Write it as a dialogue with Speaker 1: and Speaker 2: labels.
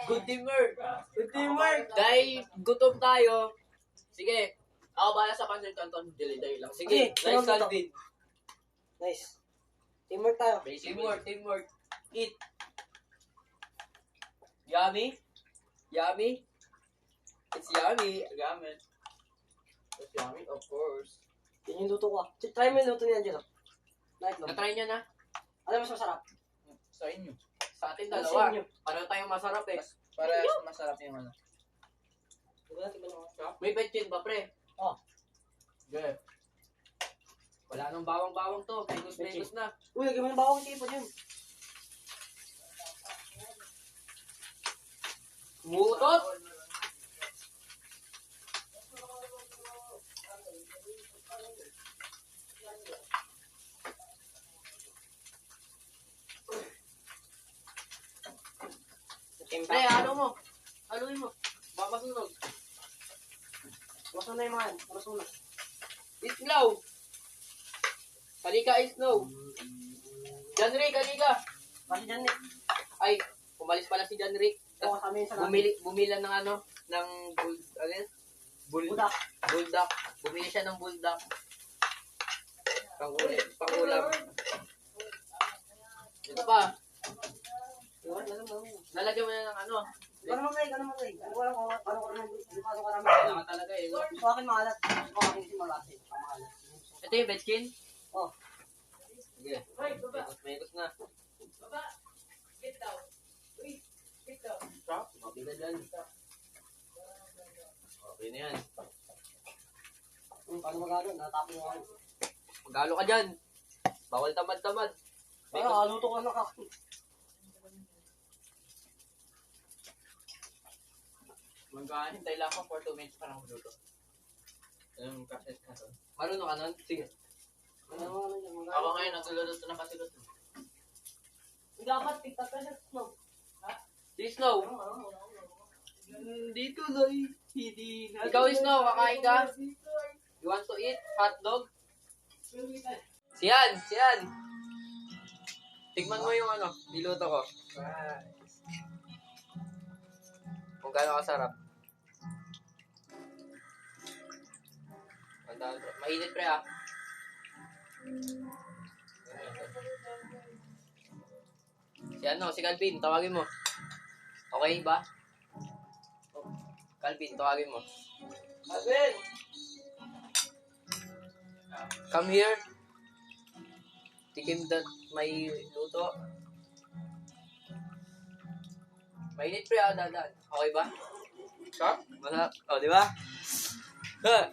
Speaker 1: good teamwork.
Speaker 2: Good teamwork.
Speaker 1: Dahil gutom tayo. Sige. Ako bala sa pancit canton. Delay lang. Sige.
Speaker 2: Okay,
Speaker 1: Nice, Calvin.
Speaker 2: Nice. Teamwork tayo.
Speaker 1: Teamwork. Eat. Yummy. It's yummy. Gamit. It's yummy, of course.
Speaker 2: Yan yung luto ko. Try mo yung luto ni Angelo. Light lang.
Speaker 1: Na-try niya na.
Speaker 2: Alam mo mas masarap?
Speaker 3: Sa inyo.
Speaker 1: Sa ating
Speaker 2: Sa
Speaker 1: dalawa.
Speaker 2: inyo.
Speaker 1: Pareho tayong masarap eh.
Speaker 3: Para masarap yung ano.
Speaker 1: May petchin ba, pre?
Speaker 2: Oh.
Speaker 1: Good. Wala nang bawang-bawang to. Pegos na.
Speaker 2: Uy, lagyan mo ng bawang tipod yun.
Speaker 1: Mutot! Pre, haluin mo. Mapasunog.
Speaker 2: Masunod na yung mga yan. Masunod.
Speaker 1: Islaw. Kalika islaw. John Rick, kalika.
Speaker 2: Kasi dyan eh.
Speaker 1: Ay, umalis pala si John Rick.
Speaker 2: Oo, kami yung sa
Speaker 1: Bumila ng
Speaker 2: Buldak.
Speaker 1: bulldog. Bumili siya ng bulldog. Pangulam. Ito pa. Lalagyan mo na ng ano.
Speaker 2: Gano'n mo, Ray. Wala ko, ano ko naman.
Speaker 1: Kailangan talaga eh.
Speaker 2: Sa akin maalat. Sa akin si malasi. Maalat.
Speaker 1: Ito yung betchin.
Speaker 2: Oh.
Speaker 1: Sige. Mayos na. Stop. Mabigat dyan. Okay na yan.
Speaker 2: Paano magalo? Natapin mo ako.
Speaker 1: Magalo ka dyan. Bawal tamad-tamad.
Speaker 2: Aluto ko na kakakin.
Speaker 1: Maghahintay lang ako for 2 minutes para magluto. Kasi marunong ka nun? Sige. Ako ngayon, nagluluto ng kasiluto.
Speaker 2: Dapat tiktak ka siya. No.
Speaker 1: Si Snow. Dito na hindi. Ikaw Snow, kakain ka? You want to eat hotdog? Siyan. Tigman mo yung ano, niluto ko. Kung gaano kasarap. Mainit pre ah. Si Calvin, tawagin mo. Okay ba? Calvin, tawagin mo.
Speaker 2: Calvin!
Speaker 1: Come here. Tikim that may luto. Mainit pre ah, dadan. Okay ba? Sharp? Masarap. Oh, di ba? Good.